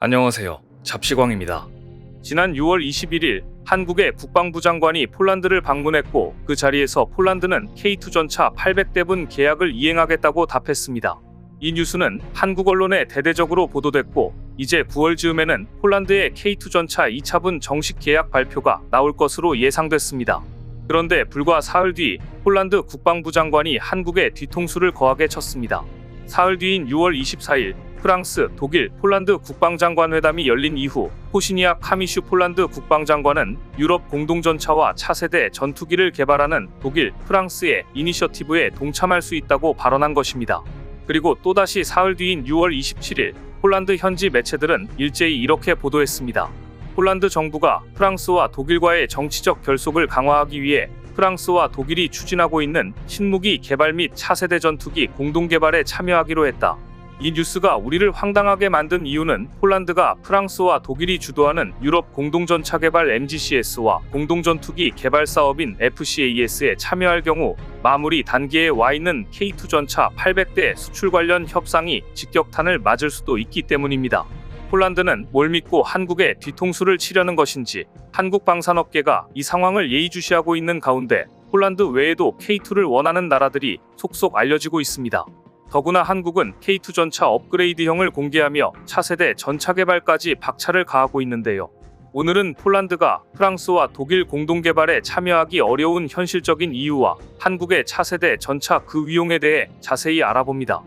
안녕하세요. 잡시광입니다. 지난 6월 21일 한국의 국방부 장관이 폴란드를 방문했고 그 자리에서 폴란드는 K2 전차 800대분 계약을 이행하겠다고 답했습니다. 이 뉴스는 한국 언론에 대대적으로 보도됐고 이제 9월 즈음에는 폴란드의 K2 전차 2차분 정식 계약 발표가 나올 것으로 예상됐습니다. 그런데 불과 사흘 뒤 폴란드 국방부 장관이 한국에 뒤통수를 거하게 쳤습니다. 사흘 뒤인 6월 24일 프랑스, 독일, 폴란드 국방장관 회담이 열린 이후 호시니아 카미슈 폴란드 국방장관은 유럽 공동전차와 차세대 전투기를 개발하는 독일, 프랑스의 이니셔티브에 동참할 수 있다고 발언한 것입니다. 그리고 또다시 사흘 뒤인 6월 27일 폴란드 현지 매체들은 일제히 이렇게 보도했습니다. 폴란드 정부가 프랑스와 독일과의 정치적 결속을 강화하기 위해 프랑스와 독일이 추진하고 있는 신무기 개발 및 차세대 전투기 공동 개발에 참여하기로 했다. 이 뉴스가 우리를 황당하게 만든 이유는 폴란드가 프랑스와 독일이 주도하는 유럽 공동전차 개발 MGCS와 공동전투기 개발 사업인 FCAS에 참여할 경우 마무리 단계에 와 있는 K2 전차 800대 수출 관련 협상이 직격탄을 맞을 수도 있기 때문입니다. 폴란드는 뭘 믿고 한국에 뒤통수를 치려는 것인지 한국 방산업계가 이 상황을 예의주시하고 있는 가운데 폴란드 외에도 K2를 원하는 나라들이 속속 알려지고 있습니다. 더구나 한국은 K2 전차 업그레이드형을 공개하며 차세대 전차 개발까지 박차를 가하고 있는데요. 오늘은 폴란드가 프랑스와 독일 공동개발에 참여하기 어려운 현실적인 이유와 한국의 차세대 전차 그 위용에 대해 자세히 알아봅니다.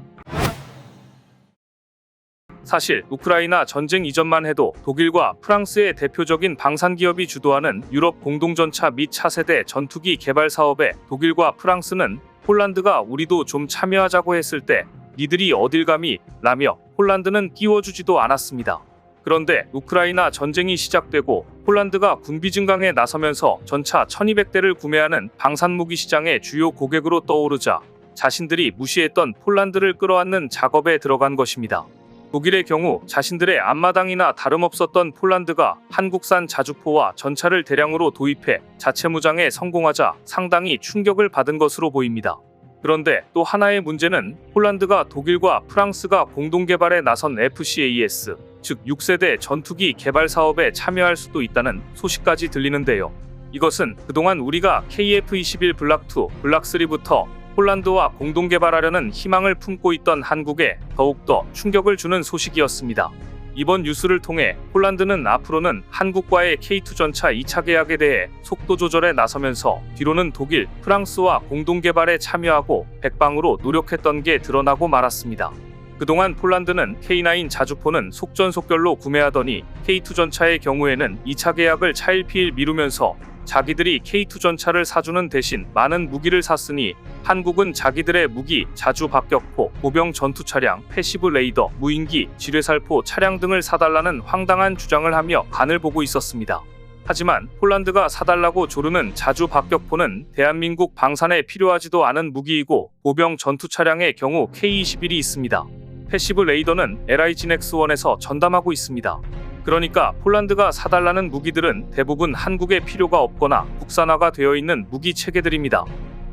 사실 우크라이나 전쟁 이전만 해도 독일과 프랑스의 대표적인 방산기업이 주도하는 유럽 공동전차 및 차세대 전투기 개발 사업에 독일과 프랑스는 폴란드가 우리도 좀 참여하자고 했을 때 니들이 어딜 감히 라며 폴란드는 끼워주지도 않았습니다. 그런데 우크라이나 전쟁이 시작되고 폴란드가 군비 증강에 나서면서 전차 1200대를 구매하는 방산무기 시장의 주요 고객으로 떠오르자 자신들이 무시했던 폴란드를 끌어안는 작업에 들어간 것입니다. 독일의 경우 자신들의 앞마당이나 다름없었던 폴란드가 한국산 자주포와 전차를 대량으로 도입해 자체 무장에 성공하자 상당히 충격을 받은 것으로 보입니다. 그런데 또 하나의 문제는 폴란드가 독일과 프랑스가 공동개발에 나선 FCAS, 즉 6세대 전투기 개발 사업에 참여할 수도 있다는 소식까지 들리는데요. 이것은 그동안 우리가 KF-21 블락2, 블락3부터 폴란드와 공동개발하려는 희망을 품고 있던 한국에 더욱더 충격을 주는 소식이었습니다. 이번 뉴스를 통해 폴란드는 앞으로는 한국과의 K2 전차 2차 계약에 대해 속도 조절에 나서면서 뒤로는 독일, 프랑스와 공동개발에 참여하고 백방으로 노력했던 게 드러나고 말았습니다. 그동안 폴란드는 K9 자주포는 속전속결로 구매하더니 K2 전차의 경우에는 2차 계약을 차일피일 미루면서 자기들이 K2 전차를 사주는 대신 많은 무기를 샀으니 한국은 자기들의 무기, 자주 박격포, 보병 전투차량, 패시브 레이더, 무인기, 지뢰살포 차량 등을 사달라는 황당한 주장을 하며 간을 보고 있었습니다. 하지만 폴란드가 사달라고 조르는 자주 박격포는 대한민국 방산에 필요하지도 않은 무기이고 보병 전투차량의 경우 K21이 있습니다. 패시브 레이더는 LIGNX1에서 전담하고 있습니다. 그러니까 폴란드가 사달라는 무기들은 대부분 한국에 필요가 없거나 국산화가 되어 있는 무기 체계들입니다.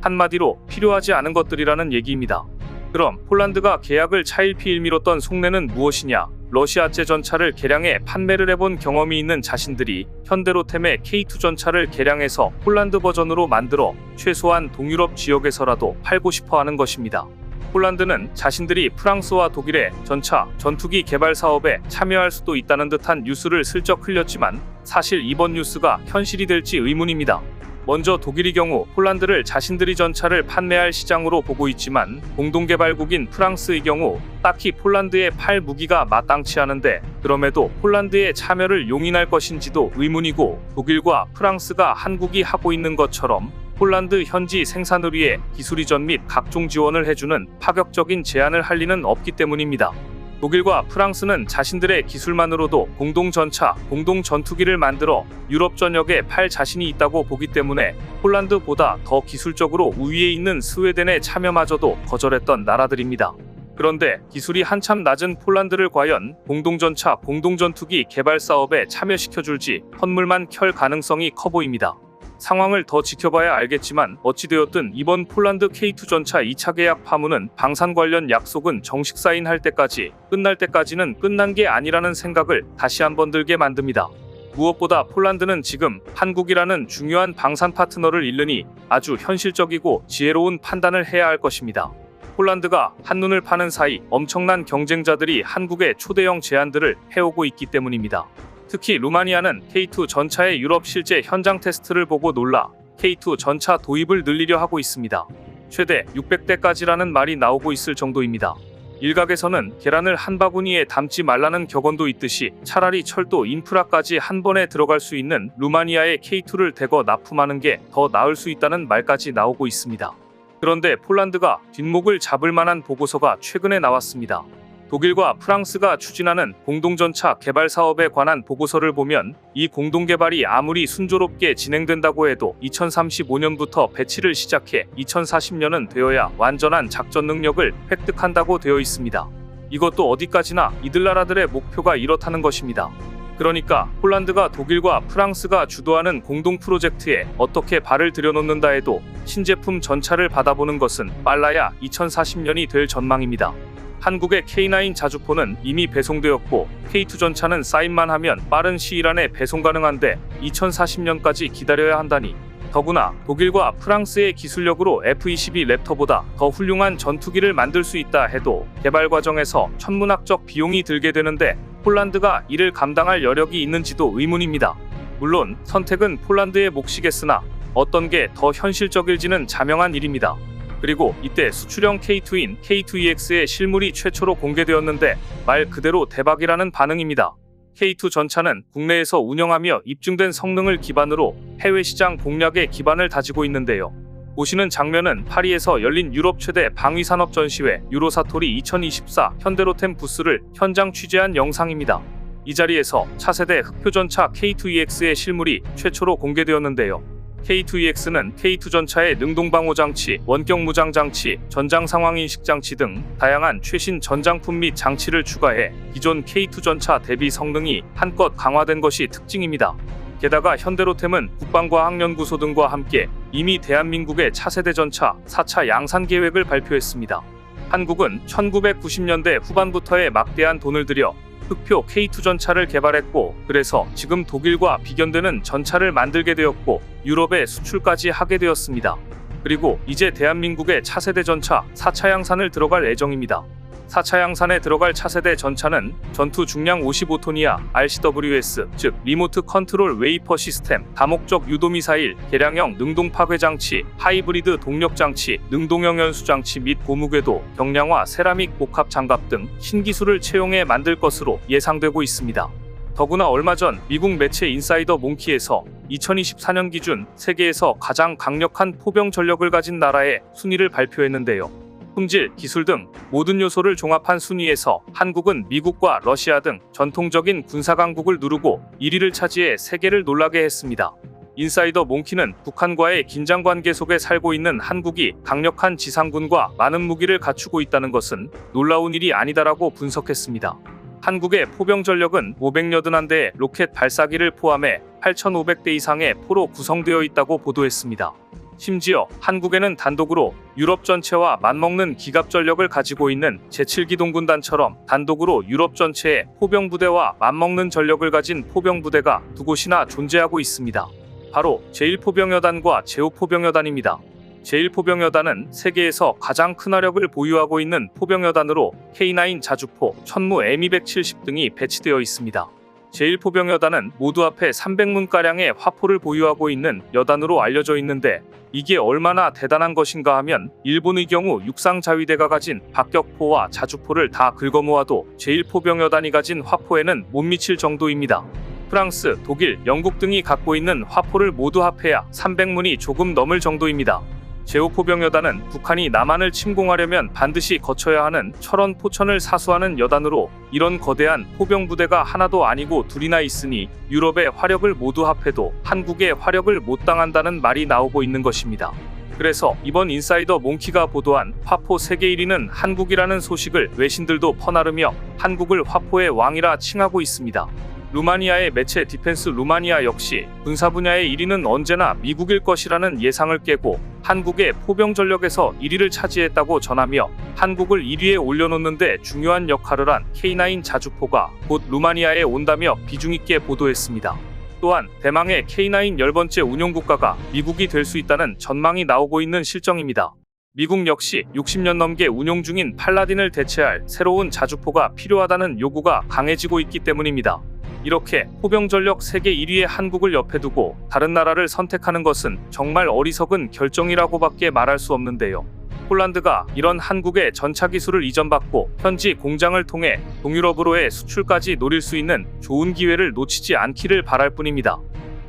한마디로 필요하지 않은 것들이라는 얘기입니다. 그럼 폴란드가 계약을 차일피일 미뤘던 속내는 무엇이냐? 러시아제 전차를 개량해 판매를 해본 경험이 있는 자신들이 현대로템의 K2 전차를 개량해서 폴란드 버전으로 만들어 최소한 동유럽 지역에서라도 팔고 싶어 하는 것입니다. 폴란드는 자신들이 프랑스와 독일의 전차, 전투기 개발 사업에 참여할 수도 있다는 듯한 뉴스를 슬쩍 흘렸지만 사실 이번 뉴스가 현실이 될지 의문입니다. 먼저 독일의 경우 폴란드를 자신들이 전차를 판매할 시장으로 보고 있지만 공동개발국인 프랑스의 경우 딱히 폴란드에 팔 무기가 마땅치 않은데 그럼에도 폴란드의 참여를 용인할 것인지도 의문이고 독일과 프랑스가 한국이 하고 있는 것처럼 폴란드 현지 생산을 위해 기술 이전 및 각종 지원을 해주는 파격적인 제안을 할 리는 없기 때문입니다. 독일과 프랑스는 자신들의 기술만으로도 공동전차, 공동전투기를 만들어 유럽 전역에 팔 자신이 있다고 보기 때문에 폴란드보다 더 기술적으로 우위에 있는 스웨덴의 참여마저도 거절했던 나라들입니다. 그런데 기술이 한참 낮은 폴란드를 과연 공동전차, 공동전투기 개발 사업에 참여시켜줄지 헛물만 켤 가능성이 커 보입니다. 상황을 더 지켜봐야 알겠지만 어찌되었든 이번 폴란드 K2 전차 2차 계약 파문은 방산 관련 약속은 정식 사인할 때까지 끝날 때까지는 끝난 게 아니라는 생각을 다시 한번 들게 만듭니다. 무엇보다 폴란드는 지금 한국이라는 중요한 방산 파트너를 잃으니 아주 현실적이고 지혜로운 판단을 해야 할 것입니다. 폴란드가 한눈을 파는 사이 엄청난 경쟁자들이 한국의 초대형 제안들을 해오고 있기 때문입니다. 특히 루마니아는 K2 전차의 유럽 실제 현장 테스트를 보고 놀라 K2 전차 도입을 늘리려 하고 있습니다. 최대 600대까지라는 말이 나오고 있을 정도입니다. 일각에서는 계란을 한 바구니에 담지 말라는 격언도 있듯이 차라리 철도 인프라까지 한 번에 들어갈 수 있는 루마니아의 K2를 대거 납품하는 게 더 나을 수 있다는 말까지 나오고 있습니다. 그런데 폴란드가 뒷목을 잡을 만한 보고서가 최근에 나왔습니다. 독일과 프랑스가 추진하는 공동전차 개발 사업에 관한 보고서를 보면 이 공동개발이 아무리 순조롭게 진행된다고 해도 2035년부터 배치를 시작해 2040년은 되어야 완전한 작전 능력을 획득한다고 되어 있습니다. 이것도 어디까지나 이들 나라들의 목표가 이렇다는 것입니다. 그러니까 폴란드가 독일과 프랑스가 주도하는 공동 프로젝트에 어떻게 발을 들여놓는다 해도 신제품 전차를 받아보는 것은 빨라야 2040년이 될 전망입니다. 한국의 K9 자주포는 이미 배송되었고 K2 전차는 사인만 하면 빠른 시일 안에 배송 가능한데 2040년까지 기다려야 한다니, 더구나 독일과 프랑스의 기술력으로 F-22 랩터보다 더 훌륭한 전투기를 만들 수 있다 해도 개발 과정에서 천문학적 비용이 들게 되는데 폴란드가 이를 감당할 여력이 있는지도 의문입니다. 물론 선택은 폴란드의 몫이겠으나 어떤 게 더 현실적일지는 자명한 일입니다. 그리고 이때 수출형 K2인 K2EX의 실물이 최초로 공개되었는데 말 그대로 대박이라는 반응입니다. K2 전차는 국내에서 운영하며 입증된 성능을 기반으로 해외 시장 공략에 기반을 다지고 있는데요. 보시는 장면은 파리에서 열린 유럽 최대 방위산업 전시회 유로사토리 2024 현대로템 부스를 현장 취재한 영상입니다. 이 자리에서 차세대 흑표전차 K2EX의 실물이 최초로 공개되었는데요. K2EX는 K2 전차의 능동방호장치, 원격 무장장치, 전장상황인식장치 등 다양한 최신 전장품 및 장치를 추가해 기존 K2 전차 대비 성능이 한껏 강화된 것이 특징입니다. 게다가 현대로템은 국방과학연구소 등과 함께 이미 대한민국의 차세대 전차 4차 양산 계획을 발표했습니다. 한국은 1990년대 후반부터의 막대한 돈을 들여 흑표 K2 전차를 개발했고, 그래서 지금 독일과 비견되는 전차를 만들게 되었고 유럽에 수출까지 하게 되었습니다. 그리고 이제 대한민국의 차세대 전차 4차 양산을 들어갈 예정입니다. 4차 양산에 들어갈 차세대 전차는 전투 중량 55톤이야 RCWS, 즉 리모트 컨트롤 웨이퍼 시스템, 다목적 유도미사일, 개량형 능동 파괴 장치, 하이브리드 동력 장치, 능동형 연수 장치 및 고무궤도, 경량화 세라믹 복합 장갑 등 신기술을 채용해 만들 것으로 예상되고 있습니다. 더구나 얼마 전 미국 매체 인사이더 몽키에서 2024년 기준 세계에서 가장 강력한 포병 전력을 가진 나라의 순위를 발표했는데요. 품질, 기술 등 모든 요소를 종합한 순위에서 한국은 미국과 러시아 등 전통적인 군사 강국을 누르고 1위를 차지해 세계를 놀라게 했습니다. 인사이더 몽키는 북한과의 긴장 관계 속에 살고 있는 한국이 강력한 지상군과 많은 무기를 갖추고 있다는 것은 놀라운 일이 아니다라고 분석했습니다. 한국의 포병 전력은 581대의 로켓 발사기를 포함해 8,500대 이상의 포로 구성되어 있다고 보도했습니다. 심지어 한국에는 단독으로 유럽 전체와 맞먹는 기갑 전력을 가지고 있는 제7기동군단처럼 단독으로 유럽 전체의 포병 부대와 맞먹는 전력을 가진 포병 부대가 두 곳이나 존재하고 있습니다. 바로 제1포병여단과 제5포병여단입니다. 제1포병여단은 세계에서 가장 큰 화력을 보유하고 있는 포병여단으로 K9 자주포, 천무 M270 등이 배치되어 있습니다. 제1포병여단은 모두 합해 300문가량의 화포를 보유하고 있는 여단으로 알려져 있는데, 이게 얼마나 대단한 것인가 하면 일본의 경우 육상자위대가 가진 박격포와 자주포를 다 긁어모아도 제1포병여단이 가진 화포에는 못 미칠 정도입니다. 프랑스, 독일, 영국 등이 갖고 있는 화포를 모두 합해야 300문이 조금 넘을 정도입니다. 제5포병여단은 북한이 남한을 침공하려면 반드시 거쳐야 하는 철원 포천을 사수하는 여단으로, 이런 거대한 포병 부대가 하나도 아니고 둘이나 있으니 유럽의 화력을 모두 합해도 한국의 화력을 못 당한다는 말이 나오고 있는 것입니다. 그래서 이번 인사이더 몽키가 보도한 화포 세계 1위는 한국이라는 소식을 외신들도 퍼나르며 한국을 화포의 왕이라 칭하고 있습니다. 루마니아의 매체 디펜스 루마니아 역시 군사 분야의 1위는 언제나 미국일 것이라는 예상을 깨고 한국의 포병 전력에서 1위를 차지했다고 전하며 한국을 1위에 올려놓는데 중요한 역할을 한 K9 자주포가 곧 루마니아에 온다며 비중 있게 보도했습니다. 또한 대망의 K9 10번째 운용국가가 미국이 될 수 있다는 전망이 나오고 있는 실정입니다. 미국 역시 60년 넘게 운용 중인 팔라딘을 대체할 새로운 자주포가 필요하다는 요구가 강해지고 있기 때문입니다. 이렇게 포병 전력 세계 1위의 한국을 옆에 두고 다른 나라를 선택하는 것은 정말 어리석은 결정이라고밖에 말할 수 없는데요. 폴란드가 이런 한국의 전차 기술을 이전받고 현지 공장을 통해 동유럽으로의 수출까지 노릴 수 있는 좋은 기회를 놓치지 않기를 바랄 뿐입니다.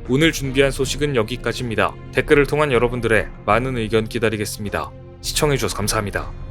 오늘 준비한 소식은 여기까지입니다. 댓글을 통한 여러분들의 많은 의견 기다리겠습니다. 시청해주셔서 감사합니다.